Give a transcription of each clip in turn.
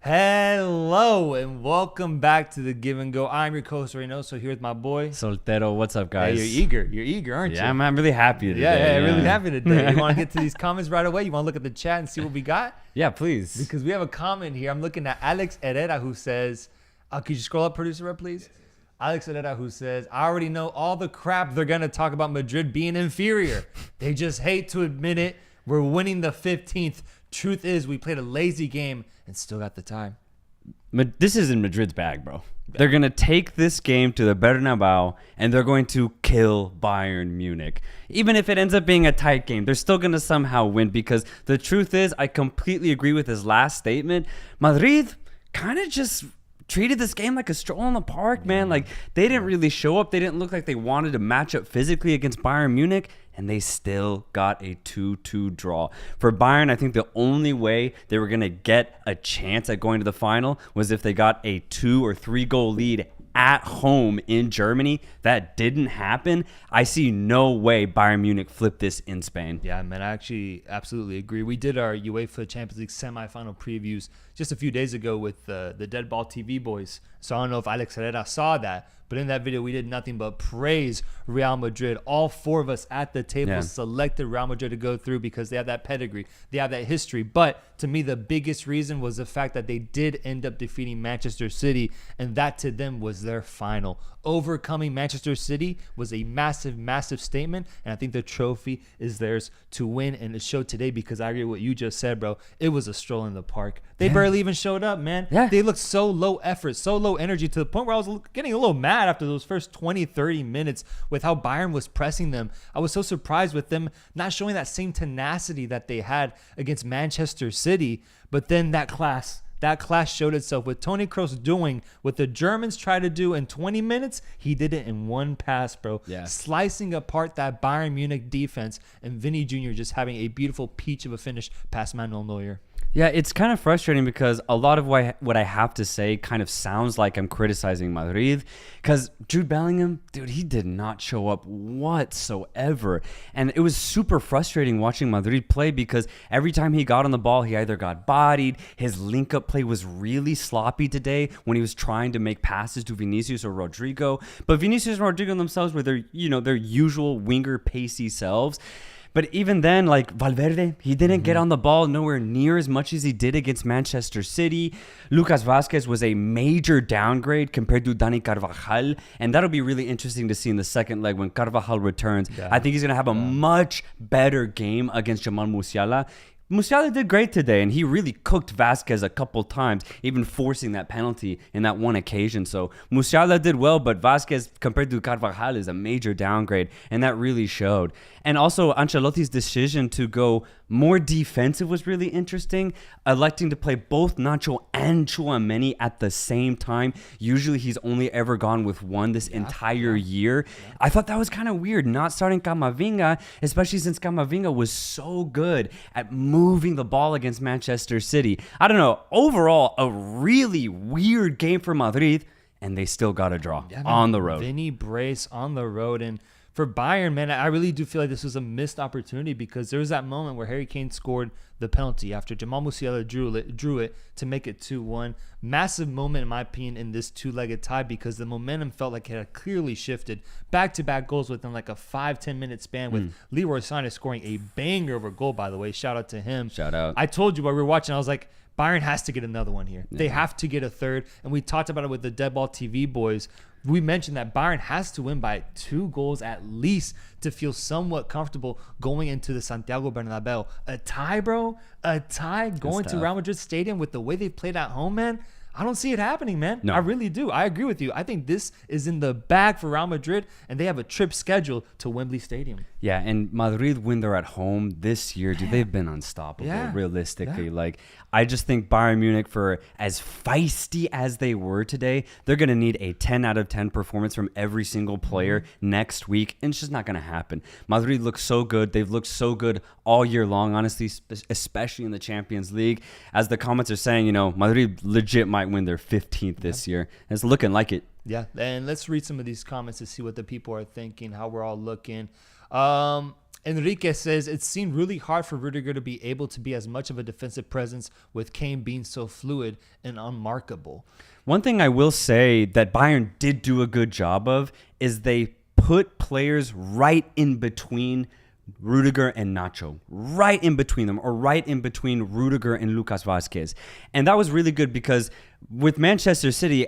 Hello and welcome back to the Give and Go. I'm your co-host Reynoso here with my boy Soltero. What's up, guys? Hey, you're eager, aren't you? Yeah, I'm really happy today. Yeah, really happy today. You want to get to these comments right away? You want to look at the chat and see what we got? Yeah, please. Because we have a comment here. I'm looking at Alex Herrera who says, could you scroll up, producer, please? Alex Herrera who says, I already know all the crap they're going to talk about Madrid being inferior. They just hate to admit it. We're winning the 15th. Truth is, we played a lazy game and still got the tie. This is in Madrid's bag, bro. They're going to take this game to the Bernabeu, and they're going to kill Bayern Munich. Even if it ends up being a tight game, they're still going to somehow win, because the truth is, I completely agree with his last statement. Madrid kind of just treated this game like a stroll in the park, man. Like, they didn't really show up. They didn't look like they wanted to match up physically against Bayern Munich, and they still got a 2-2 draw. For Bayern, I think the only way they were going to get a chance at going to the final was if they got a 2 or 3 goal lead at home in Germany. That didn't happen. I see no way Bayern Munich flipped this in Spain. Yeah, man, I actually absolutely agree. We did our UEFA Champions League semifinal previews just a few days ago with the Dead Ball TV boys. So I don't know if Alex Herrera saw that, but in that video, we did nothing but praise Real Madrid. All 4 of us at the table selected Real Madrid to go through because they have that pedigree. They have that history. But to me, the biggest reason was the fact that they did end up defeating Manchester City, and that to them was their final. Overcoming Manchester City was a massive, massive statement, and I think the trophy is theirs to win and to show today, because I agree with what you just said, bro. It was a stroll in the park. They barely even showed up, man. They looked so low effort, so low energy, to the point where I was getting a little mad after those first 20, 30 minutes with how Bayern was pressing them. I was so surprised with them not showing that same tenacity that they had against Manchester City. But then that class showed itself with Toni Kroos doing what the Germans tried to do in 20 minutes. He did it in one pass, bro. Slicing apart that Bayern Munich defense, and Vini Jr. just having a beautiful peach of a finish past Manuel Neuer. Yeah, it's kind of frustrating because a lot of what I have to say kind of sounds like I'm criticizing Madrid, because Jude Bellingham, dude, he did not show up whatsoever. And it was super frustrating watching Madrid play, because every time he got on the ball, he either got bodied, his link-up play was really sloppy today when he was trying to make passes to Vinicius or Rodrigo. But Vinicius and Rodrigo themselves were their usual winger pacey selves. But even then, like Valverde, he didn't get on the ball nowhere near as much as he did against Manchester City. Lucas Vázquez was a major downgrade compared to Dani Carvajal. And that'll be really interesting to see in the second leg when Carvajal returns. I think he's going to have a much better game against Jamal Musiala. Musiala did great today, and he really cooked Vasquez a couple times, even forcing that penalty in that one occasion. So Musiala did well, but Vasquez, compared to Carvajal, is a major downgrade, and that really showed. And also, Ancelotti's decision to go more defensive was really interesting, electing to play both Nacho and Tchouaméni at the same time. Usually, he's only ever gone with one this entire year. I thought that was kind of weird, not starting Camavinga, especially since Camavinga was so good at moving the ball against Manchester City. I don't know. Overall, a really weird game for Madrid, and they still got a draw on the road. Vini brace on the road. And for Bayern, man, I really do feel like this was a missed opportunity because there was that moment where Harry Kane scored the penalty after Jamal Musiala drew it to make it 2-1. Massive moment, in my opinion, in this two-legged tie because the momentum felt like it had clearly shifted. Back-to-back goals within like a 5-10 minute span with Leroy Sané scoring a banger of a goal, by the way. Shout out to him. Shout out. I told you while we were watching, I was like, Bayern has to get another one here. They have to get a third. And we talked about it with the Dead Ball TV boys. We mentioned that Bayern has to win by 2 goals at least to feel somewhat comfortable going into the Santiago Bernabeu. A tie, bro? A tie going to Real Madrid Stadium with the way they've played at home, man? I don't see it happening, man. No. I really do. I agree with you. I think this is in the bag for Real Madrid, and they have a trip scheduled to Wembley Stadium. Yeah, and Madrid, when they're at home this year, dude, they've been unstoppable, realistically. Yeah. Like, I just think Bayern Munich, for as feisty as they were today, they're going to need a 10 out of 10 performance from every single player next week, and it's just not going to happen. Madrid looks so good. They've looked so good all year long, honestly, especially in the Champions League. As the comments are saying, you know, Madrid legit might win their 15th this year. It's looking like it. Yeah, and let's read some of these comments to see what the people are thinking, how we're all looking. Enrique says, it seemed really hard for Rudiger to be able to be as much of a defensive presence with Kane being so fluid and unmarkable. One thing I will say that Bayern did do a good job of is they put players right in between Rudiger and Nacho, right in between them, or right in between Rudiger and Lucas Vazquez. And that was really good because with Manchester City,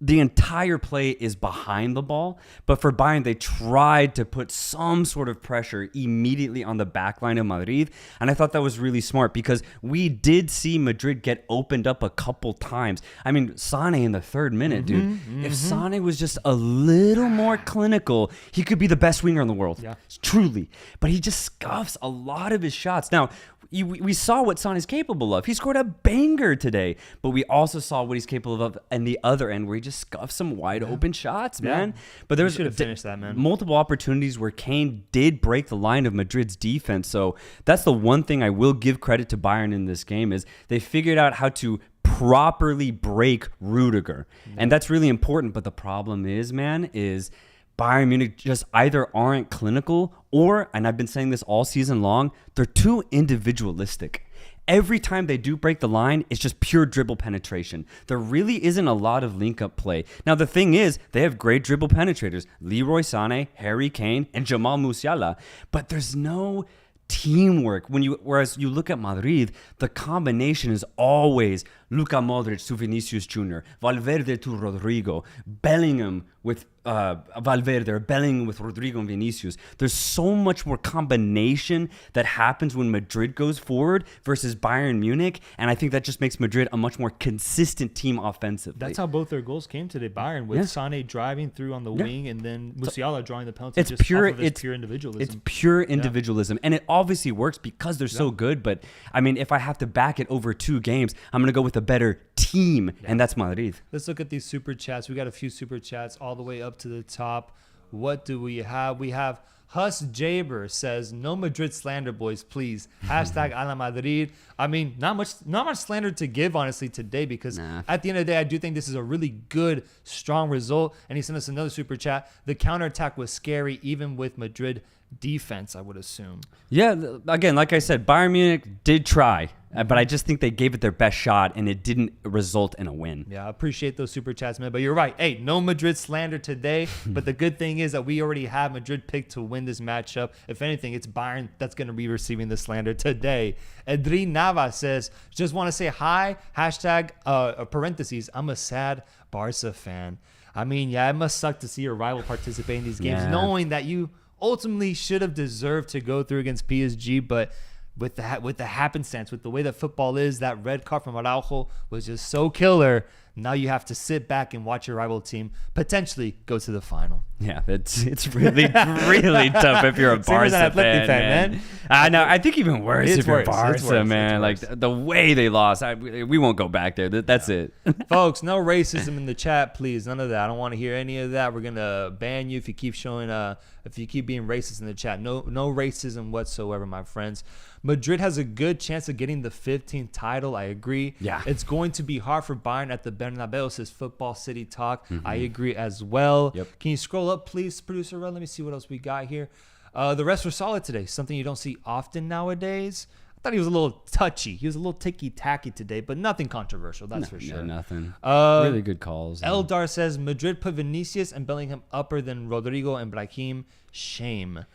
the entire play is behind the ball, but for Bayern, they tried to put some sort of pressure immediately on the back line of Madrid, and I thought that was really smart because we did see Madrid get opened up a couple times. I mean, Sané in the 3rd minute, dude. If Sané was just a little more clinical, he could be the best winger in the world, truly. But he just scuffs a lot of his shots. Now, we saw what Son is capable of. He scored a banger today, but we also saw what he's capable of in the other end where he just scuffed some wide open shots, man. But there was should have finished that, man. Multiple opportunities where Kane did break the line of Madrid's defense. So that's the one thing I will give credit to Bayern in this game is they figured out how to properly break Rudiger. And that's really important. But the problem is, man, is Bayern Munich just either aren't clinical or, and I've been saying this all season long, they're too individualistic. Every time they do break the line, it's just pure dribble penetration. There really isn't a lot of link-up play. Now, the thing is, they have great dribble penetrators. Leroy Sané, Harry Kane, and Jamal Musiala. But there's no teamwork. Whereas you look at Madrid, the combination is always Luka Modric to Vinicius Jr., Valverde to Rodrigo, Bellingham with Valverde, or Bellingham with Rodrigo and Vinicius. There's so much more combination that happens when Madrid goes forward versus Bayern Munich, and I think that just makes Madrid a much more consistent team offensively. That's how both their goals came today, Bayern, with Sané driving through on the wing and then Musiala drawing the penalty. It's pure individualism. It's pure individualism, and it obviously works because they're so good, but I mean, if I have to back it over 2 games, I'm going to go with a better team, and that's Madrid. Let's look at these super chats. We got a few super chats all the way up to the top. What do we have? We have Hus Jaber says, no Madrid slander, boys, please. Hashtag a la Madrid. I mean, not much slander to give, honestly, today, because at the end of the day, I do think this is a really good, strong result. And he sent us another super chat. The counterattack was scary, even with Madrid defense, I would assume. Yeah, again, like I said, Bayern Munich did try, but I just think they gave it their best shot, and it didn't result in a win. Yeah, I appreciate those super chats, man. But you're right. Hey, no Madrid slander today. But the good thing is that we already have Madrid picked to win this matchup. If anything, it's Bayern that's going to be receiving the slander today. Edrin Nava says, just want to say hi. Hashtag, parentheses, I'm a sad Barca fan. I mean, yeah, it must suck to see your rival participate in these games, knowing that you ultimately should have deserved to go through against PSG, but with the happenstance, with the way that football is, that red card from Araujo was just so killer. Now you have to sit back and watch your rival team potentially go to the final. Yeah, it's really really tough if you're a Barca fan, man. I know. I think even worse if you're Barca, man. Like the way they lost, we won't go back there. That's it. Folks, no racism in the chat, please. None of that. I don't want to hear any of that. We're gonna ban you if you keep showing if you keep being racist in the chat. No racism whatsoever, my friends. Madrid has a good chance of getting the 15th title. I agree. Yeah. It's going to be hard for Bayern at the Bernabeu, says Football City Talk. I agree as well. Yep. Can you scroll up, please, producer Red? Let me see what else we got here. The rest were solid today. Something you don't see often nowadays. I thought he was a little touchy. He was a little ticky-tacky today, but nothing controversial, that's for sure. Yeah, nothing. Really good calls. Eldar says, Madrid put Vinicius and Bellingham upper than Rodrigo and Brahim. Shame.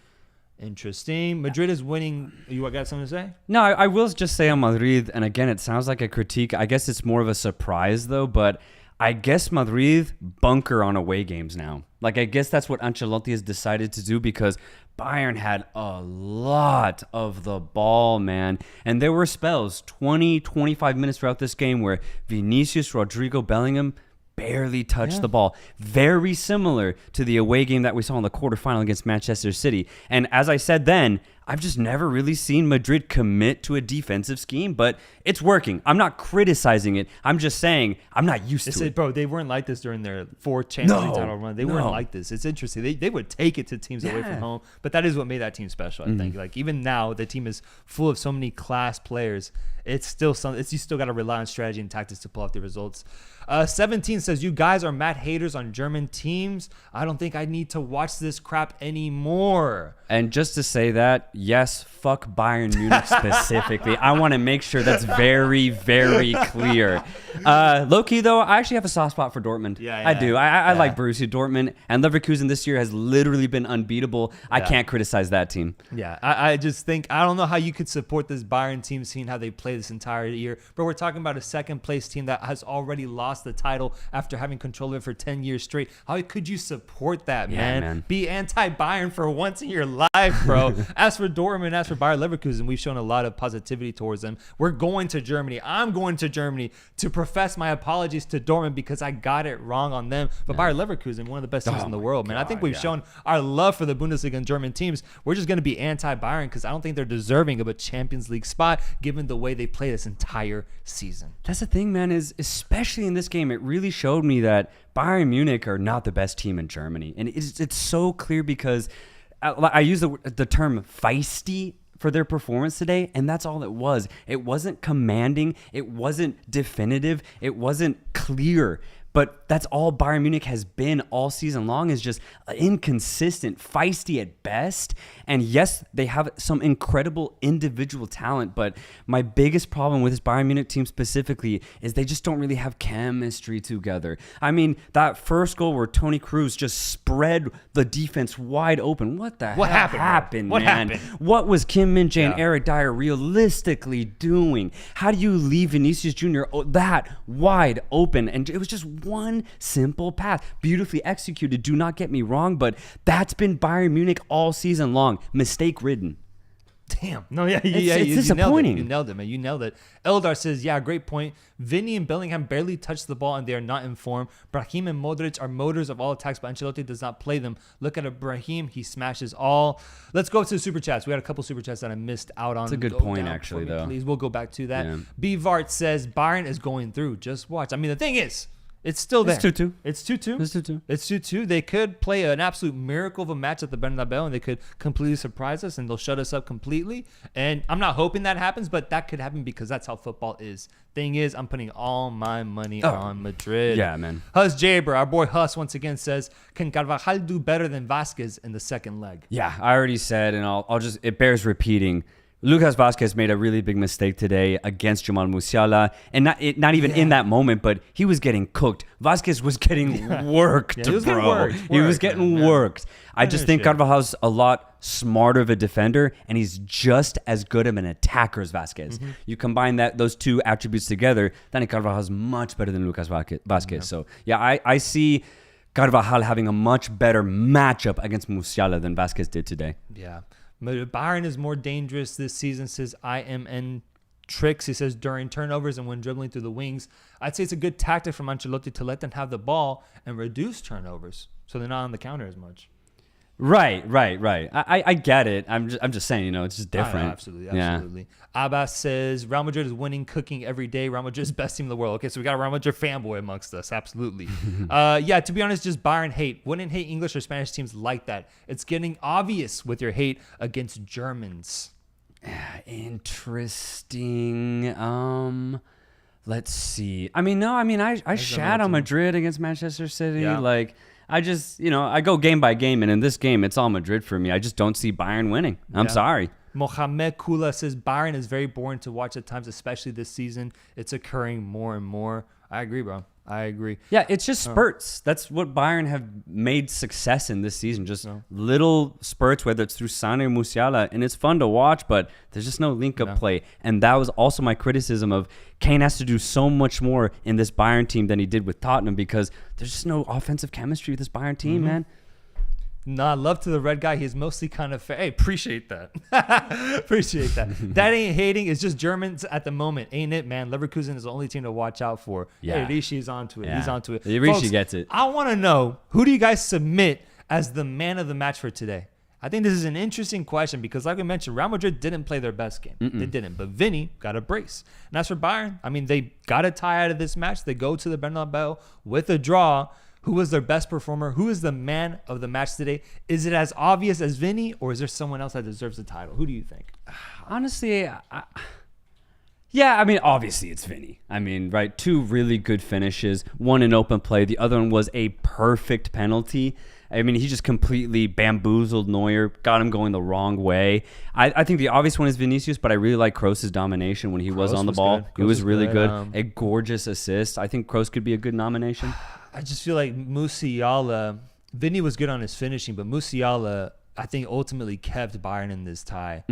Interesting. Madrid is winning. You got something to say? No, I will just say on Madrid, and again, it sounds like a critique. I guess it's more of a surprise, though, but I guess Madrid bunker on away games now. Like, I guess that's what Ancelotti has decided to do because Bayern had a lot of the ball, man. And there were spells, 20, 25 minutes throughout this game where Vinicius, Rodrigo, Bellingham barely touched the ball. Very similar to the away game that we saw in the quarterfinal against Manchester City. And as I said then, I've just never really seen Madrid commit to a defensive scheme, but it's working. I'm not criticizing it. I'm just saying I'm not used to it. Bro, they weren't like this during their 4th Champions League title run. They weren't like this. It's interesting. They would take it to teams away from home, but that is what made that team special, I think. Like, even now, the team is full of so many class players. It's still something. You still got to rely on strategy and tactics to pull off the results. 17 says, you guys are mad haters on German teams. I don't think I need to watch this crap anymore. And just to say that, yes, fuck Bayern Munich specifically. I want to make sure that's very, very clear. Low-key, though, I actually have a soft spot for Dortmund. I do. I like Borussia Dortmund. And Leverkusen this year has literally been unbeatable. I can't criticize that team. Yeah, I just think, I don't know how you could support this Bayern team seeing how they play this entire year. But we're talking about a second-place team that has already lost the title after having control of it for 10 years straight. How could you support that, man? Be anti-Bayern for once in your life, bro. As for Dortmund, as for Bayer Leverkusen, we've shown a lot of positivity towards them. We're going to Germany. I'm going to Germany to profess my apologies to Dortmund because I got it wrong on them. But Bayer Leverkusen, one of the best teams in the world, man. I think we've shown our love for the Bundesliga and German teams. We're just going to be anti-Bayern because I don't think they're deserving of a Champions League spot given the way they play this entire season. That's the thing, man, is especially in this game, it really showed me that Bayern Munich are not the best team in Germany. And it's so clear because I use the term feisty for their performance today, and that's all it was. It wasn't commanding. It wasn't definitive. It wasn't clear. But that's all Bayern Munich has been all season long, is just inconsistent, feisty at best. And yes, they have some incredible individual talent, but my biggest problem with this Bayern Munich team specifically is they just don't really have chemistry together. I mean, that first goal where Toni Kroos just spread the defense wide open. What the hell happened, man? What was Kim Min-jae and Eric Dyer realistically doing? How do you leave Vinicius Jr. that wide open? And it was just one simple pass, beautifully executed. Do not get me wrong, but that's been Bayern Munich all season long. Mistake ridden. Damn. No, yeah, it's disappointing. You nailed it, man. You nailed it. Eldar says, yeah, great point. Vini and Bellingham barely touch the ball and they are not in form. Brahim and Modric are motors of all attacks, but Ancelotti does not play them. Look at Brahim. He smashes all. Let's go to the super chats. We had a couple super chats that I missed out on. That's a good point, actually, though. Please, we'll go back to that. Yeah. B-Vart says, Bayern is going through. Just watch. I mean, the thing is, it's still there. It's 2-2. It's 2-2. It's 2-2. It's 2-2. They could play an absolute miracle of a match at the Bernabeu, and they could completely surprise us, and they'll shut us up completely. And I'm not hoping that happens, but that could happen because that's how football is. Thing is, I'm putting all my money on Madrid. Yeah, man. Hus Jaber, our boy Hus, once again says, can Carvajal do better than Vasquez in the second leg? Yeah, I already said, and I'll just, it bears repeating. Lucas Vazquez made a really big mistake today against Jamal Musiala, and not even in that moment, but he was getting cooked. Vazquez was getting worked, bro. He was getting worked. I just think Carvajal's a lot smarter of a defender, and he's just as good of an attacker as Vazquez. You combine those two attributes together, Dani Carvajal's much better than Lucas Vazquez. So, yeah, I see Carvajal having a much better matchup against Musiala than Vazquez did today. Yeah. Bayern is more dangerous this season, says IMN Tricks. He says during turnovers and when dribbling through the wings. I'd say it's a good tactic from Ancelotti to let them have the ball and reduce turnovers so they're not on the counter as much. Right. I get it. I'm just saying, it's just different. Absolutely. Abbas says Real Madrid is winning, cooking every day. Real Madrid is best team in the world. Okay, so we got a Real Madrid fanboy amongst us. Absolutely. To be honest, just Bayern hate. Wouldn't hate English or Spanish teams like that. It's getting obvious with your hate against Germans. Interesting. Let's see. I shat on Madrid against Manchester City. Yeah. I just, I go game by game, and in this game, it's all Madrid for me. I just don't see Bayern winning. I'm sorry. Mohamed Kula says Bayern is very boring to watch at times, especially this season. It's occurring more and more. I agree, bro. I agree. Yeah, it's just spurts. That's what Bayern have made success in this season. Just little spurts, whether it's through Sane or Musiala, and it's fun to watch, but there's just no link-up play. And that was also my criticism of Kane has to do so much more in this Bayern team than he did with Tottenham because there's just no offensive chemistry with this Bayern team, man. Nah, love to the red guy. He's mostly kind of fair. Hey, appreciate that. Appreciate that. That ain't hating. It's just Germans at the moment. Ain't it, man? Leverkusen is the only team to watch out for. Yeah. Hey, Rishi's onto it. Yeah. He's onto it. Rishi gets it. I want to know, who do you guys submit as the man of the match for today? I think this is an interesting question because, like we mentioned, Real Madrid didn't play their best game. They didn't. But Vini got a brace. And as for Bayern, they got a tie out of this match. They go to the Bernabeu with a draw. Who was their best performer? Who is the man of the match today? Is it as obvious as Vini, or is there someone else that deserves the title? Who do you think? Honestly, obviously it's Vini. Right? 2 really good finishes. One in open play. The other one was a perfect penalty. He just completely bamboozled Neuer, got him going the wrong way. I think the obvious one is Vinicius, but I really like Kroos's domination when he was on the ball. He was really good. A gorgeous assist. I think Kroos could be a good nomination. I just feel like Musiala, Vini was good on his finishing, but Musiala, I think, ultimately kept Bayern in this tie.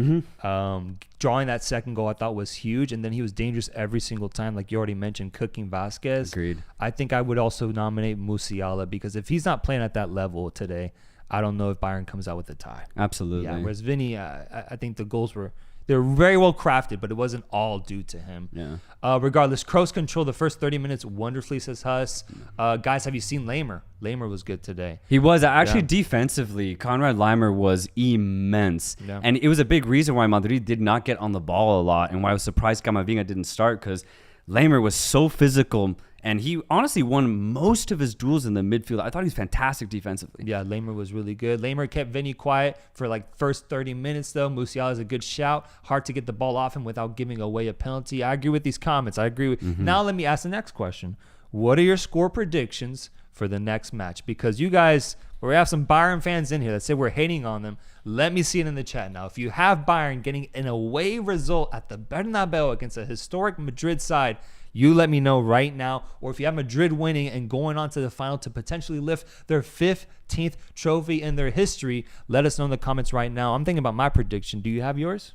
Drawing that second goal I thought was huge, and then he was dangerous every single time, like you already mentioned, cooking Vasquez. Agreed. I think I would also nominate Musiala because if he's not playing at that level today, I don't know if Bayern comes out with a tie. Absolutely. Yeah, whereas Vini, I think the goals were very well crafted, but it wasn't all due to him. Yeah. Regardless, Kroos controlled the first 30 minutes wonderfully, says Huss. Guys, have you seen Lamer? Lamer was good today. He was. Actually, defensively, Konrad Laimer was immense. Yeah. And it was a big reason why Madrid did not get on the ball a lot and why I was surprised Camavinga didn't start because Lamer was so physical. And he honestly won most of his duels in the midfield. I thought he was fantastic defensively. Yeah, Lamer was really good. Lamer kept Vini quiet for first 30 minutes, though. Musiala is a good shout. Hard to get the ball off him without giving away a penalty. I agree with these comments. I agree with. Now let me ask the next question. What are your score predictions for the next match? Because you guys, we have some Bayern fans in here that say we're hating on them. Let me see it in the chat now. If you have Bayern getting an away result at the Bernabeu against a historic Madrid side, you let me know right now. Or if you have Madrid winning and going on to the final to potentially lift their 15th trophy in their history, let us know in the comments right now. I'm thinking about my prediction. Do you have yours?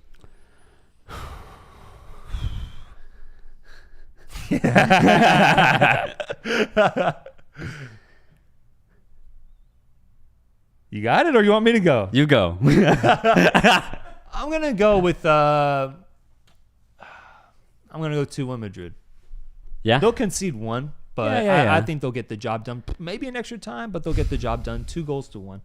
You got it, or you want me to go? You go. I'm going to go with... I'm going to go 2-1 Madrid. Yeah. They'll concede 1, but I think they'll get the job done. Maybe an extra time, but they'll get the job done. 2-1.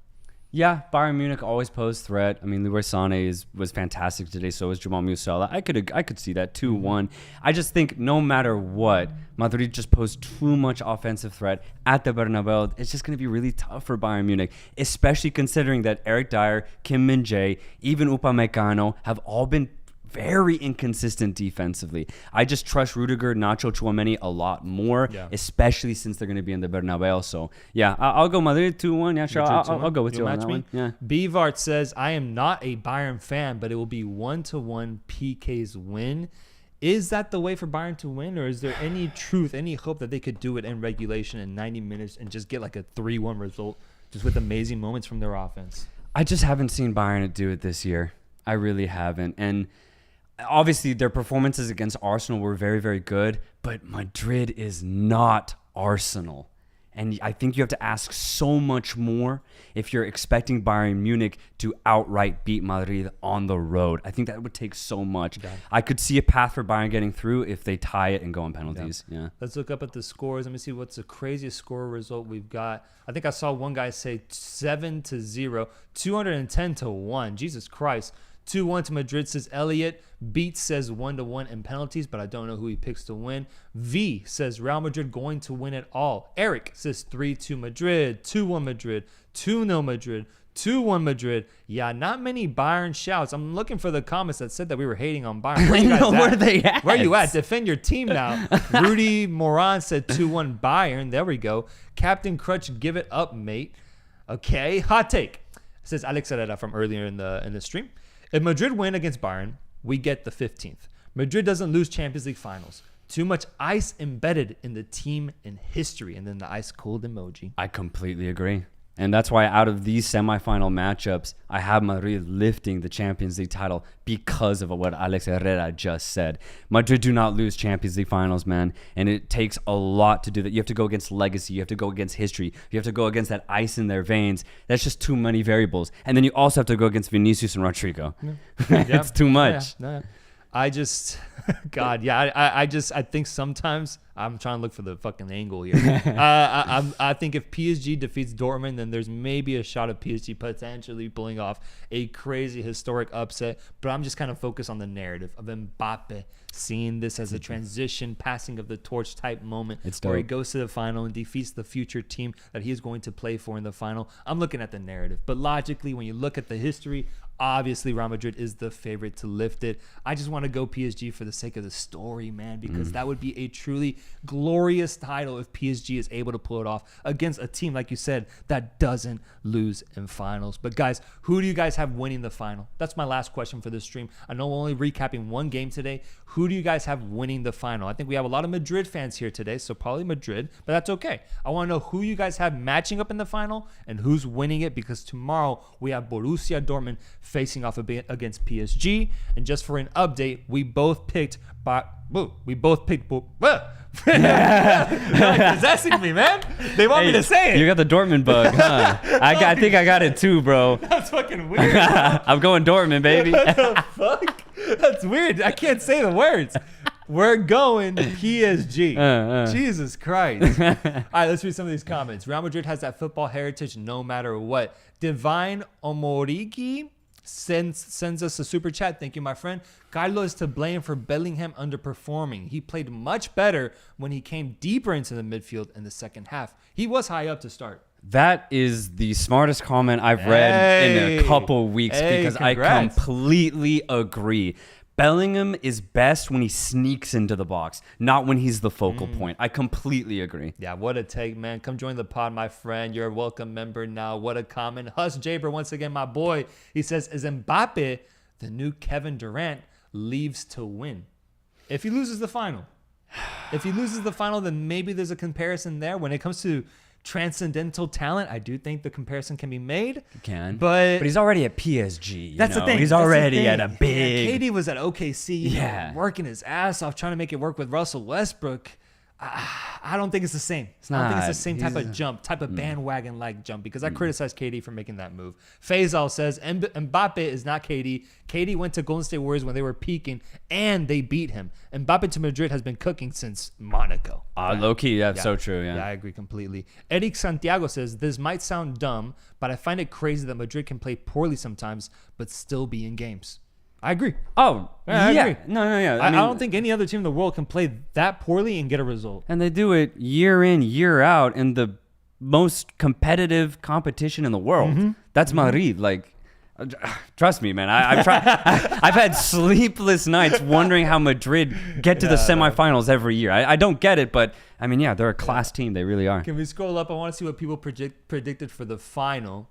Yeah, Bayern Munich always posed threat. Leroy Sané was fantastic today. So was Jamal Musiala. I could see that 2-1. I just think no matter what, Madrid just posed too much offensive threat at the Bernabeu. It's just going to be really tough for Bayern Munich, especially considering that Eric Dyer, Kim Min-jae, even Upamecano have all been very inconsistent defensively. I just trust Rudiger, Nacho, Tchouaméni a lot more, especially since they're going to be in the Bernabeu. So, yeah, I'll go Madrid 2-1. Yeah, sure. I'll go with you on that one. Yeah. Bvart says, I am not a Bayern fan, but it will be 1-1 PK's win. Is that the way for Bayern to win, or is there any truth, any hope that they could do it in regulation in 90 minutes and just get a 3-1 result just with amazing moments from their offense? I just haven't seen Bayern do it this year. I really haven't. And obviously, their performances against Arsenal were very, very good, but Madrid is not Arsenal. And I think you have to ask so much more if you're expecting Bayern Munich to outright beat Madrid on the road. I think that would take so much. Yeah. I could see a path for Bayern getting through if they tie it and go on penalties. Yeah. Let's look up at the scores. Let me see what's the craziest score result we've got. I think I saw one guy say 7-0, 210-1. Jesus Christ. 2-1 to Madrid, says Elliot. Beat says 1-1 in penalties, but I don't know who he picks to win. V says Real Madrid going to win it all. Eric says 3-2 Madrid, 2-1 Madrid, 2-0 Madrid, 2-1 Madrid. Yeah, not many Bayern shouts. I'm looking for the comments that said that we were hating on Bayern. Where you guys where are they at? Where you at? Defend your team now. Rudy Moran said 2-1 Bayern. There we go. Captain Crutch, give it up, mate. Okay, hot take. Says Alex Herrera from earlier in the stream. If Madrid win against Bayern, we get the 15th. Madrid doesn't lose Champions League finals. Too much ice embedded in the team in history. And then the ice cold emoji. I completely agree. And that's why out of these semifinal matchups, I have Madrid lifting the Champions League title because of what Alex Herrera just said. Madrid do not lose Champions League finals, man. And it takes a lot to do that. You have to go against legacy. You have to go against history. You have to go against that ice in their veins. That's just too many variables. And then you also have to go against Vinicius and Rodrigo. Yeah. It's too much. Yeah. I just, God, yeah, I think sometimes I'm trying to look for the fucking angle here. I think if PSG defeats Dortmund, then there's maybe a shot of PSG potentially pulling off a crazy historic upset. But I'm just kind of focused on the narrative of Mbappe seeing this as a transition, passing of the torch type moment where he goes to the final and defeats the future team that he is going to play for in the final. I'm looking at the narrative. But logically, when you look at the history, obviously Real Madrid is the favorite to lift it. I just want to go PSG for the sake of the story, man, because that would be a truly glorious title if PSG is able to pull it off against a team, like you said, that doesn't lose in finals. But guys, who do you guys have winning the final? That's my last question for this stream. I know we're only recapping one game today. Who do you guys have winning the final? I think we have a lot of Madrid fans here today, so probably Madrid, but that's okay. I want to know who you guys have matching up in the final and who's winning it, because tomorrow we have Borussia Dortmund facing off against PSG. And just for an update, we both picked You're possessing me, man. They want me to say it. You got the Dortmund bug, huh? I think I got it too, bro. That's fucking weird. I'm going Dortmund, baby. What the fuck? That's weird. I can't say the words. We're going PSG. Jesus Christ. All right, let's read some of these comments. Real Madrid has that football heritage no matter what. Divine Omorigi sends us a super chat. Thank you, my friend. Carlos is to blame for Bellingham underperforming. He played much better when he came deeper into the midfield in the second half. He was high up to start. That is the smartest comment I've read in a couple weeks, because congrats. I completely agree. Bellingham is best when he sneaks into the box, not when he's the focal point. I completely agree. Yeah, what a take, man. Come join the pod, my friend. You're a welcome member now. What a comment. Hus Jaber, once again, my boy. He says, is Mbappe the new Kevin Durant? Leaves to win. If he loses the final. If he loses the final, then maybe there's a comparison there. When it comes to transcendental talent, I do think the comparison can be made. You can. But he's already at PSG. That's the thing. He's already at a big... KD was at OKC, working his ass off, trying to make it work with Russell Westbrook. I don't think it's the same. I don't think it's the same type of jump, type of bandwagon-like jump, because I criticized KD for making that move. Faisal says Mbappe is not KD. KD went to Golden State Warriors when they were peaking, and they beat him. Mbappe to Madrid has been cooking since Monaco. Low-key, that's so true, yeah. Yeah, I agree completely. Eric Santiago says, this might sound dumb, but I find it crazy that Madrid can play poorly sometimes, but still be in games. I agree. Oh, yeah. I agree. No, yeah. I don't think any other team in the world can play that poorly and get a result. And they do it year in, year out in the most competitive competition in the world. That's Madrid. Like, trust me, man. I've had sleepless nights wondering how Madrid get to the semifinals every year. I don't get it, but I mean, they're a class team. They really are. Can we scroll up? I want to see what people predicted for the final,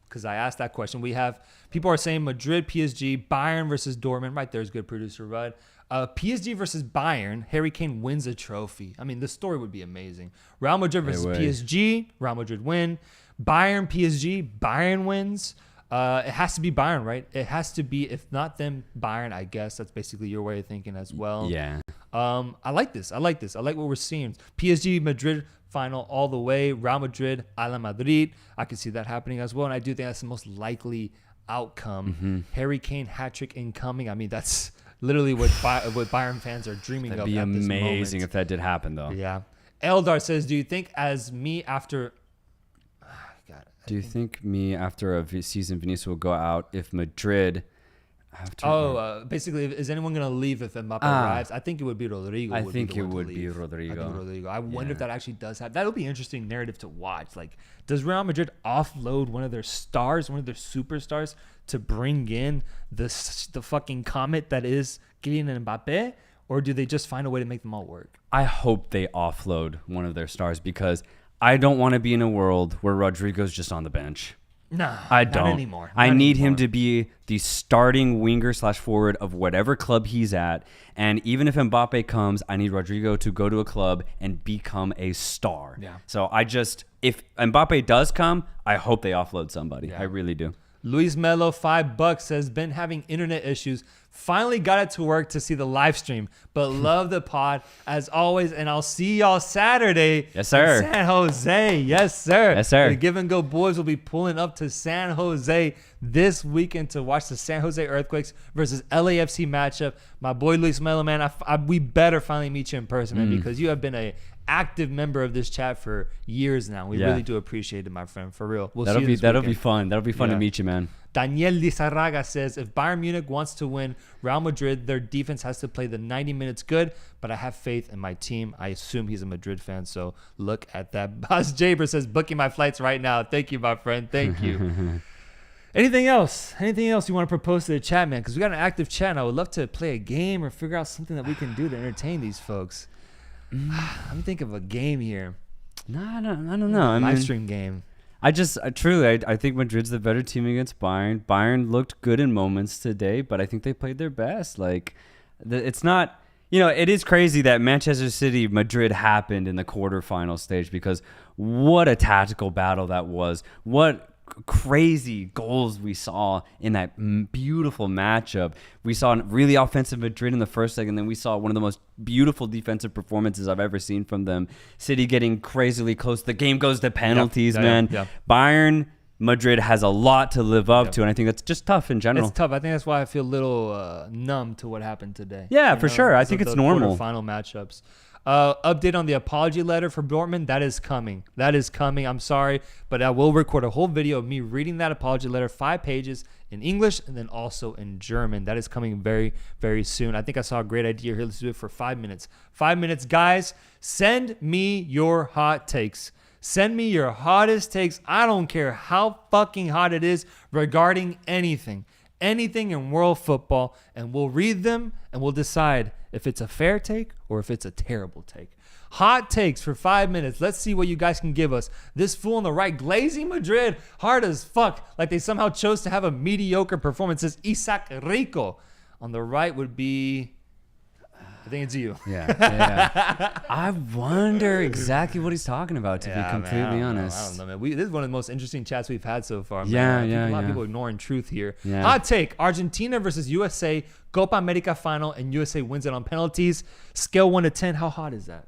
because I asked that question. We have people are saying Madrid, PSG, Bayern versus Dortmund. Right there's good producer Rudd. PSG versus Bayern. Harry Kane wins a trophy. I mean, the story would be amazing. Real Madrid versus PSG. Real Madrid win. Bayern, PSG. Bayern wins. It has to be Bayern, right? It has to be, if not them, Bayern, I guess. That's basically your way of thinking as well. Yeah. I like this. I like what we're seeing. PSG, Madrid final all the way. Real Madrid, a la Madrid. I can see that happening as well. And I do think that's the most likely outcome. Harry Kane hat-trick incoming. I mean, that's literally what Bayern fans are dreaming of at this moment. That'd be amazing if that did happen, though. Yeah. Eldar says, do you think as me after... Do you think me after a season, Vinicius will go out if Madrid... basically, is anyone going to leave if Mbappe arrives? I think it would be Rodrigo. I think it would be Rodrigo. I wonder if that actually does happen. That'll be an interesting narrative to watch. Like, does Real Madrid offload one of their stars, one of their superstars, to bring in the fucking comet that is Kylian Mbappe? Or do they just find a way to make them all work? I hope they offload one of their stars because I don't want to be in a world where Rodrigo's just on the bench. No, I don't. Not anymore. I need him to be the starting winger/forward of whatever club he's at. And even if Mbappe comes, I need Rodrigo to go to a club and become a star. Yeah. So if Mbappe does come, I hope they offload somebody. Yeah. I really do. Luis Melo, $5, says, been having internet issues. Finally got it to work to see the live stream, but love the pod as always. And I'll see y'all Saturday. Yes, sir. In San Jose. Yes, sir. Yes, sir. The Give and Go boys will be pulling up to San Jose this weekend to watch the San Jose Earthquakes versus LAFC matchup. My boy Luis Melo, man, we better finally meet you in person, man, because you have been a active member of this chat for years now. We really do appreciate it, my friend. For real. That'll be fun. That'll be fun to meet you, man. Daniel Lizarraga says, if Bayern Munich wants to win Real Madrid, their defense has to play the 90 minutes good, but I have faith in my team. I assume he's a Madrid fan, so look at that. Boss Jaber says, booking my flights right now. Thank you, my friend. Thank you. Anything else? Anything else you want to propose to the chat, man? Because we got an active chat, and I would love to play a game or figure out something that we can do to entertain these folks. Let me think of a game here. No, I don't know. Live stream game. I think Madrid's the better team against Bayern. Bayern looked good in moments today, but I think they played their best. Like, it's not, it is crazy that Manchester City, Madrid happened in the quarterfinal stage because what a tactical battle that was. What crazy goals we saw in that beautiful matchup. We saw a really offensive Madrid in the first leg, and then we saw one of the most beautiful defensive performances I've ever seen from them. City getting crazily close. The game goes to penalties, man. Yeah. Bayern, Madrid has a lot to live up to, and I think that's just tough in general. It's tough. I think that's why I feel a little numb to what happened today. Yeah, for sure. I think it's normal. Final matchups. Update on the apology letter for Dortmund. That is coming. I'm sorry, but I will record a whole video of me reading that apology letter, 5 pages in English and then also in German. That is coming very, very soon. I think I saw a great idea here. Let's do it for 5 minutes. 5 minutes, guys. Send me your hot takes. Send me your hottest takes. I don't care how fucking hot it is regarding anything in world football, and we'll read them and we'll decide if it's a fair take or if it's a terrible take. Hot takes for 5 minutes. Let's see what you guys can give us. This fool on the right, glazing Madrid, hard as fuck, like they somehow chose to have a mediocre performance. This Isaac Rico. On the right would be, I think it's you. Yeah. I wonder exactly what he's talking about, to be completely honest. I don't know, man. This is one of the most interesting chats we've had so far, man. Yeah, A lot of people ignoring truth here. Yeah. Hot take, Argentina versus USA, Copa America final, and USA wins it on penalties. Scale 1 to 10, how hot is that?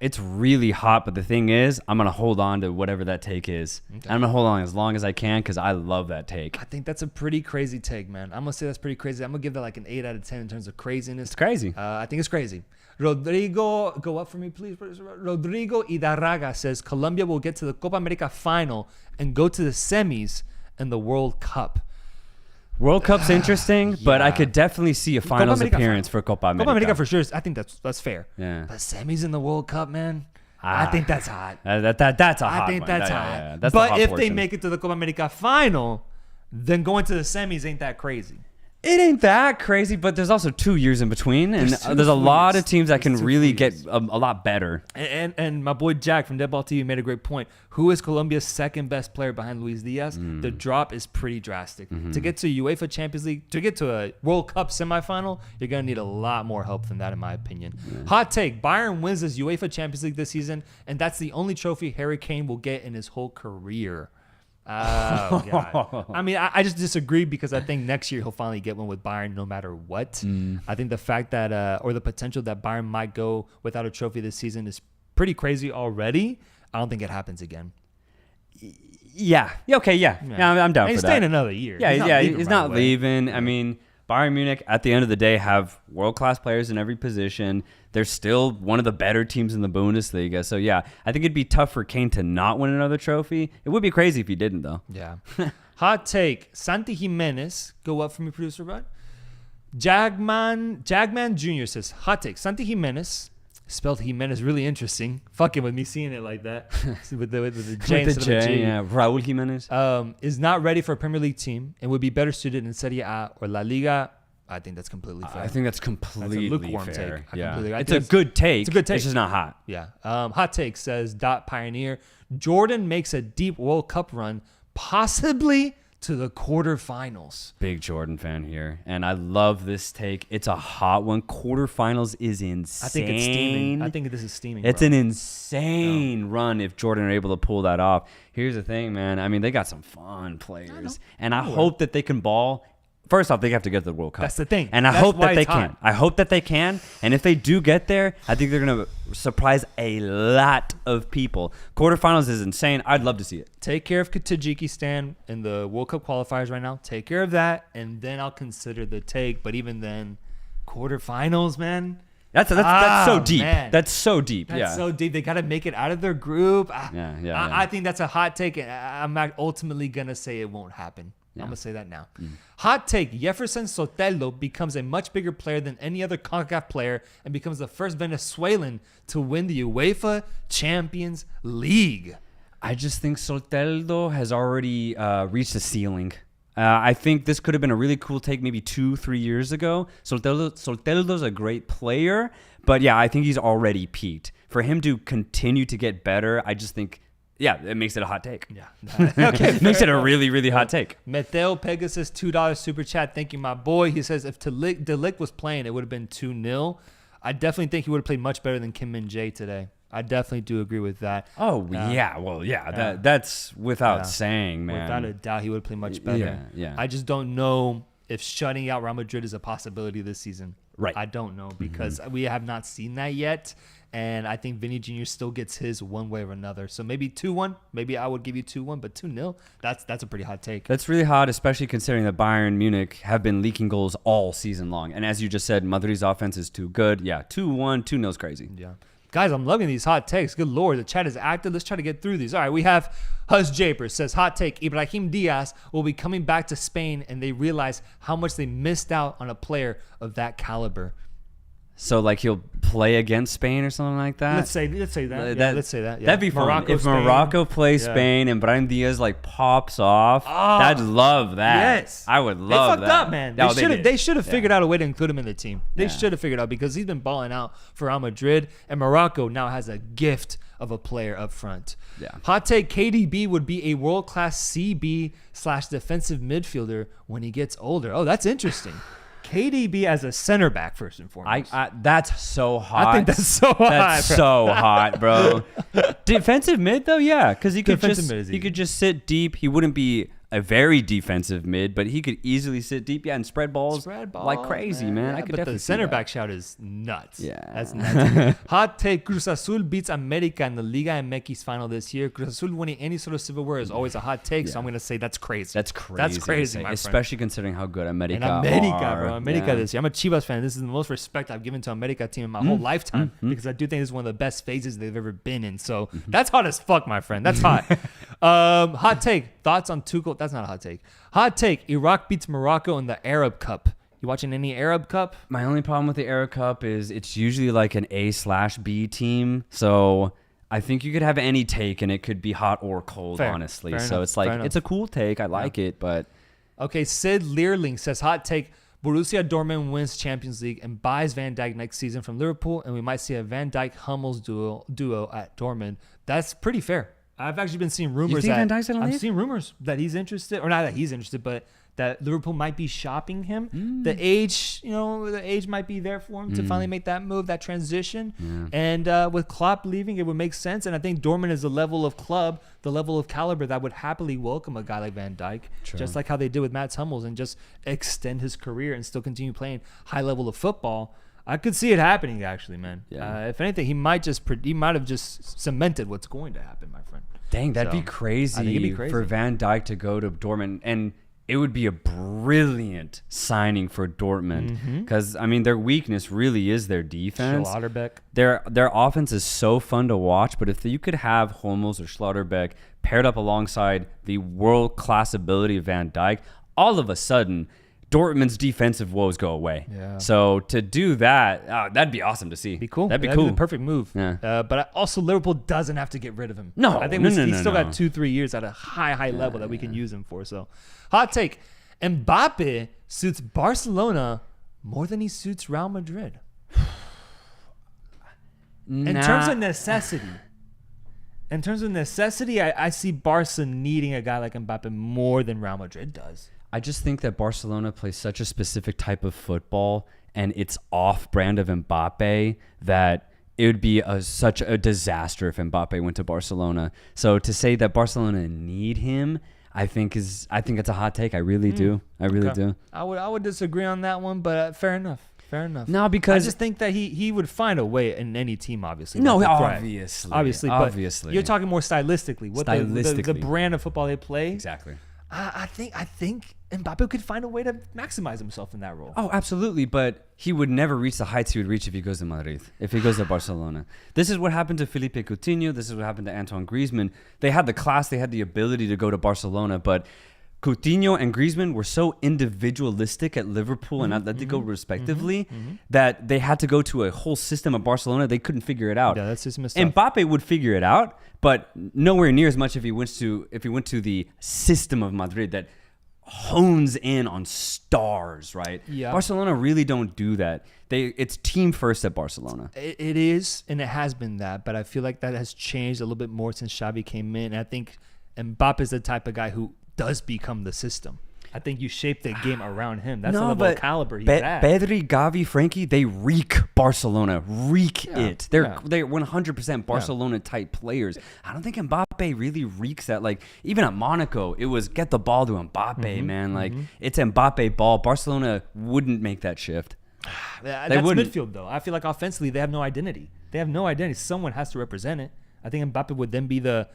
It's really hot, but the thing is, I'm going to hold on to whatever that take is. Okay. I'm going to hold on as long as I can because I love that take. I think that's a pretty crazy take, man. I'm going to say that's pretty crazy. I'm going to give that like an 8 out of 10 in terms of craziness. It's crazy. I think it's crazy. Rodrigo, go up for me, please. Rodrigo Idarraga says Colombia will get to the Copa America final and go to the semis in the World Cup. World Cup's interesting, but I could definitely see a finals appearance for Copa America. Copa America for sure. I think that's fair. Yeah. But semis in the World Cup, man. I think that's hot. That's a hot I think one. that's hot. Yeah. That's but the hot if portion. they make it to the Copa America final, then going to the semis ain't that crazy. It ain't that crazy, but there's also 2 years in between, and there's a lot of teams that can really get a lot better. And my boy Jack from Deadball TV made a great point. Who is Colombia's second best player behind Luis Diaz? The drop is pretty drastic. To get to UEFA Champions League, to get to a World Cup semifinal, you're going to need a lot more help than that, in my opinion. Hot take, Bayern wins this UEFA Champions League this season, and that's the only trophy Harry Kane will get in his whole career. Oh, God. I mean, I just disagree because I think next year he'll finally get one with Bayern no matter what. I think the fact that, or the potential that Bayern might go without a trophy this season is pretty crazy already. I don't think it happens again. Yeah. Okay. Yeah. I'm down And for he's staying that. another year. He's not leaving. I mean, Bayern Munich, at the end of the day, have world-class players in every position. They're still one of the better teams in the Bundesliga. So, yeah, I think it'd be tough for Kane to not win another trophy. It would be crazy if he didn't, though. Yeah. Hot take. Santi Jimenez. Go up for me, producer bud. Jagman Jr. says, hot take. Santi Jimenez. Spelled Jimenez really interesting. Fucking with me seeing it like that. with the J instead of a G. Yeah. Raul Jimenez. Is not ready for a Premier League team and would be better suited in Serie A or La Liga. I think that's completely fair. I think that's completely lukewarm fair. take. Yeah. It's a good take. It's a good take. It's just not hot. Yeah. Hot take says Dot Pioneer. Jordan makes a deep World Cup run, possibly to the quarterfinals. Big Jordan fan here. And I love this take. It's a hot one. Quarterfinals is insane. I think it's steaming. I think this is steaming. It's an insane run if Jordan are able to pull that off. Here's the thing, man. I mean, they got some fun players. And I hope that they can ball. First off, they have to get to the World Cup. That's the thing. And I hope that they can. I hope that they can. And if they do get there, I think they're going to surprise a lot of people. Quarterfinals is insane. I'd love to see it. Take care of Tajikistan in the World Cup qualifiers right now. Take care of that, and then I'll consider the take. But even then, quarterfinals, man. That's so deep. Man. That's so deep. That's so deep. They got to make it out of their group. Yeah. I think that's a hot take. And I'm not ultimately going to say it won't happen. Yeah. I'm going to say that now. Hot take. Jefferson Soltero becomes a much bigger player than any other CONCACAF player and becomes the first Venezuelan to win the UEFA Champions League. I just think Soltero has already reached the ceiling. I think this could have been a really cool take maybe 2-3 years ago. Soltero's a great player, but yeah, I think he's already peaked. For him to continue to get better, I just think, yeah, it makes it a hot take. Yeah. Okay. Makes it a really, really hot take. Mateo Pegasus, $2 super chat. Thank you, my boy. He says if Delict was playing, it would have been 2-0. I definitely think he would have played much better than Kim Min-jae today. I definitely do agree with that. Oh, yeah. Well, yeah. That's without saying, man. Without a doubt, he would have played much better. Yeah. I just don't know if shutting out Real Madrid is a possibility this season. Right. I don't know because we have not seen that yet. And I think Vini Jr. still gets his one way or another. So maybe 2-1. Maybe I would give you 2-1, but 2-0, that's a pretty hot take. That's really hot, especially considering that Bayern Munich have been leaking goals all season long. And as you just said, Madrid's offense is too good. Yeah, 2-1, 2-0 is crazy. Yeah. Guys, I'm loving these hot takes. Good Lord, the chat is active. Let's try to get through these. All right, we have Hus Japers says, hot take, Ibrahim Diaz will be coming back to Spain and they realize how much they missed out on a player of that caliber. So, like, he'll play against Spain or something like that? Let's say that. Let's say that. Yeah. That'd be fun. If Morocco plays Spain and Brahim Diaz, like, pops off, I'd love that. Yes. I would love that. They fucked up, man. They should have figured out a way to include him in the team. They should have figured out because he's been balling out for Real Madrid, and Morocco now has a gift of a player up front. Yeah. Hot take, KDB would be a world-class CB/defensive midfielder when he gets older. Oh, that's interesting. KDB as a center back, first and foremost. That's so hot. I think that's so hot. That's so hot, bro. Defensive mid, though, yeah. Because he could just sit deep. He wouldn't be a very defensive mid, but he could easily sit deep, and spread balls like crazy, man. Yeah, I could but definitely the center back shout is nuts. Yeah. That's nuts. Hot take, Cruz Azul beats America in the Liga MX final this year. Cruz Azul winning any sort of silverware is always a hot take, so I'm going to say that's crazy. That's crazy, my especially considering how good America bro. America this year. I'm a Chivas fan. This is the most respect I've given to America team in my whole lifetime because I do think this is one of the best phases they've ever been in. So that's hot as fuck, my friend. That's hot. Hot take. Thoughts on Tuchel? That's not a hot take. Hot take. Iraq beats Morocco in the Arab Cup. You watching any Arab Cup? My only problem with the Arab Cup is it's usually like an A/B team. So I think you could have any take and it could be hot or cold, honestly. Fair so enough. it's like, it's a cool take. I like it, but. Okay, Sid Learling says, hot take. Borussia Dortmund wins Champions League and buys Van Dijk next season from Liverpool, and we might see a Van Dijk-Hummels duo at Dortmund. That's pretty fair. I've actually been seeing rumors think Van that Dijk's gonna I've leave? seen rumors that he's interested, or not that he's interested, but that Liverpool might be shopping him. The age, the age might be there for him to finally make that move, that transition. And with Klopp leaving, it would make sense. And I think Dortmund is the level of club, the level of caliber that would happily welcome a guy like Van Dijk, just like how they did with Mats Hummels, and just extend his career and still continue playing high level of football. I could see it happening, actually, man. Yeah. If anything, he might have just cemented what's going to happen, my friend. Dang, that'd So, be crazy, I think it'd be crazy for Van Dijk to go to Dortmund. And it would be a brilliant signing for Dortmund because, I mean, their weakness really is their defense. Schlotterbeck. Their offense is so fun to watch, but if you could have Hummels or Schlotterbeck paired up alongside the world-class ability of Van Dijk, all of a sudden, Dortmund's defensive woes go away. Yeah. So to do that, that'd be awesome to see. Be cool. That'd be cool. the perfect move. Yeah. But also, Liverpool doesn't have to get rid of him. No, I think no, he's still no. got 2-3 years at a high level that we can use him for. So, hot take: Mbappe suits Barcelona more than he suits Real Madrid. In terms of necessity, I see Barca needing a guy like Mbappe more than Real Madrid does. I just think that Barcelona plays such a specific type of football, and it's off-brand of Mbappe that it would be such a disaster if Mbappe went to Barcelona. So to say that Barcelona need him, I think it's a hot take. I really do. I really do. I would disagree on that one, but fair enough. No, because I just think that he would find a way in any team, obviously. No, to thrive. obviously. But you're talking more stylistically. The Stylistically. brand of football they play. Exactly. I think Mbappe could find a way to maximize himself in that role. Oh, absolutely. But he would never reach the heights he would reach if he goes to Madrid, if he goes to Barcelona. This is what happened to Felipe Coutinho. This is what happened to Antoine Griezmann. They had the class, they had the ability to go to Barcelona, but Coutinho and Griezmann were so individualistic at Liverpool and Atletico respectively that they had to go to a whole system of Barcelona. They couldn't figure it out. Yeah, that's just messed up. Mbappe would figure it out, but nowhere near as much if he went to the system of Madrid that hones in on stars, right? Yeah. Barcelona really don't do that. It's team first at Barcelona. It is, and it has been that, but I feel like that has changed a little bit more since Xavi came in. And I think Mbappe is the type of guy who does become the system. I think you shape the game around him. That's the level of caliber he's at. Pedri, Gavi, Frankie, they reek Barcelona. It. They're 100% Barcelona type players. I don't think Mbappe really reeks that. Like, even at Monaco, it was get the ball to Mbappe, man. Like, it's Mbappe ball. Barcelona wouldn't make that shift. That's wouldn't. midfield, though. I feel like offensively, they have no identity. Someone has to represent it. I think Mbappe would then be the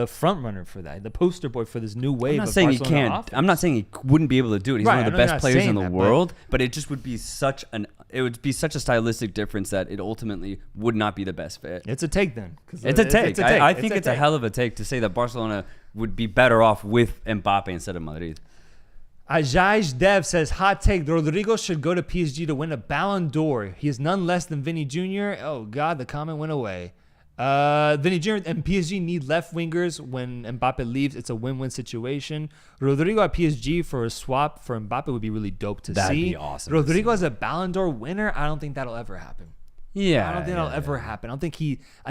front runner for that, the poster boy for this new wave. I'm not saying he can't. Offense. I'm not saying he wouldn't be able to do it. He's one of the best players in the world, but it just would be such a stylistic difference that it ultimately would not be the best fit. It's a take then. It's a take. I think it's a hell of a take to say that Barcelona would be better off with Mbappe instead of Madrid. Ajay Dev says, hot take, Rodrigo should go to PSG to win a Ballon d'Or. He is none less than Vini Jr. Oh, God, the comment went away. Vini Jr. and PSG need left wingers when Mbappe leaves. It's a win-win situation. Rodrigo at PSG for a swap for Mbappe would be really dope to see. That'd be awesome. Rodrigo as a Ballon d'Or winner, I don't think that'll ever happen. Yeah. I don't think that'll ever happen. I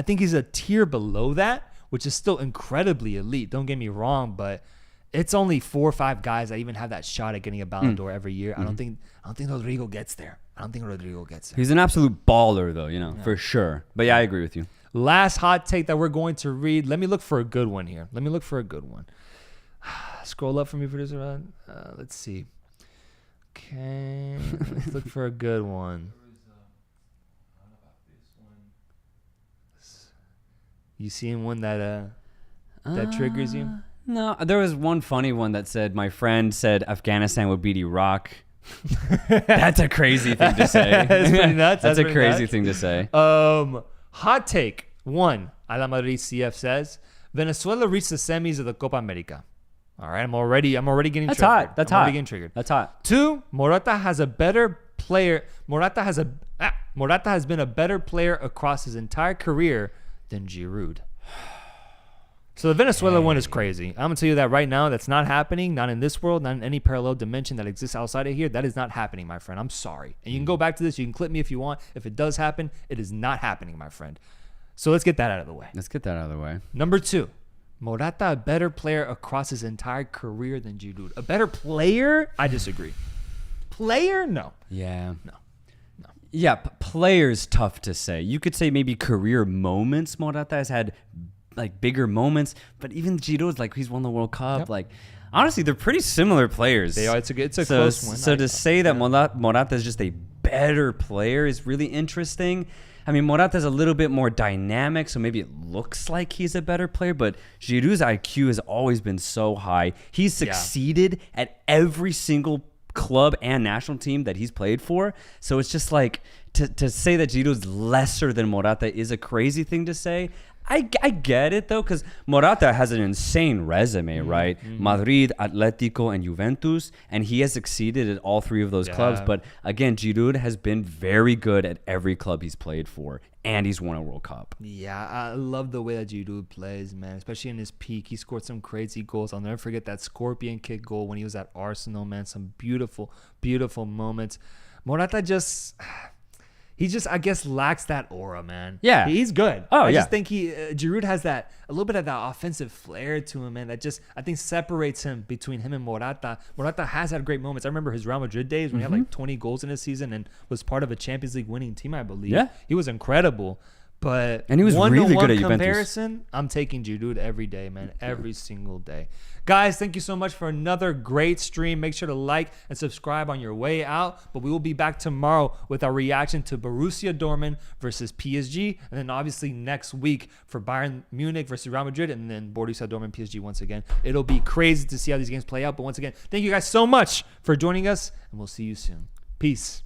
think he's a tier below that, which is still incredibly elite. Don't get me wrong, but it's only 4 or 5 guys that even have that shot at getting a Ballon d'Or every year. I don't think Rodrigo gets there. He's an absolute baller, though, for sure. But yeah, I agree with you. Last hot take that we're going to read. Let me look for a good one here. Scroll up for me, producer. Let's see. Okay, let's look for a good one. You seeing one that triggers you? No, there was one funny one that said, my friend said Afghanistan would beat Iraq. That's a crazy thing to say. That's pretty nuts. That's a crazy thing to say. Hot take 1. A la Madrid CF says Venezuela reached the semis of the Copa America. All right, I'm already getting That's triggered. hot. That's I'm hot. already getting triggered. That's hot. 2. Morata has a better player. Morata has been a better player across his entire career than Giroud. So the Venezuela one is crazy. I'm going to tell you that right now. That's not happening. Not in this world. Not in any parallel dimension that exists outside of here. That is not happening, my friend. I'm sorry. And you can go back to this. You can clip me if you want. If it does happen, it is not happening, my friend. So let's get that out of the way. Let's get that out of the way. Number 2. Morata a better player across his entire career than Giroud? A better player? I disagree. Player? No. Yeah. No. Yeah, players tough to say. You could say maybe career moments. Morata has had like bigger moments, but even Giroud's like he's won the World Cup. Yep. Like honestly, they're pretty similar players. They are. It's a close one. So to say that Morata is just a better player is really interesting. I mean, Morata's a little bit more dynamic, so maybe it looks like he's a better player, but Giroud's IQ has always been so high. He's succeeded at every single club and national team that he's played for. So it's just like to say that Giroud's lesser than Morata is a crazy thing to say. I get it though, because Morata has an insane resume, right? Madrid, Atletico, and Juventus, and he has succeeded at all three of those clubs. But again, Giroud has been very good at every club he's played for, and he's won a World Cup. Yeah, I love the way that Giroud plays, man. Especially in his peak, he scored some crazy goals. I'll never forget that scorpion kick goal when he was at Arsenal, man. Some beautiful, beautiful moments. Morata just... He just, I guess, lacks that aura, man. Yeah. He's good. I just think Giroud has a little bit of that offensive flair to him, man, that just, I think, separates him between him and Morata. Morata has had great moments. I remember his Real Madrid days when he had like 20 goals in a season and was part of a Champions League winning team, I believe. Yeah. He was incredible. But and he was really good at Juventus. Comparison, I'm taking Giroud every day, man. Every single day. Guys, thank you so much for another great stream. Make sure to like and subscribe on your way out. But we will be back tomorrow with our reaction to Borussia Dortmund versus PSG. And then obviously next week for Bayern Munich versus Real Madrid. And then Borussia Dortmund PSG once again. It'll be crazy to see how these games play out. But once again, thank you guys so much for joining us. And we'll see you soon. Peace.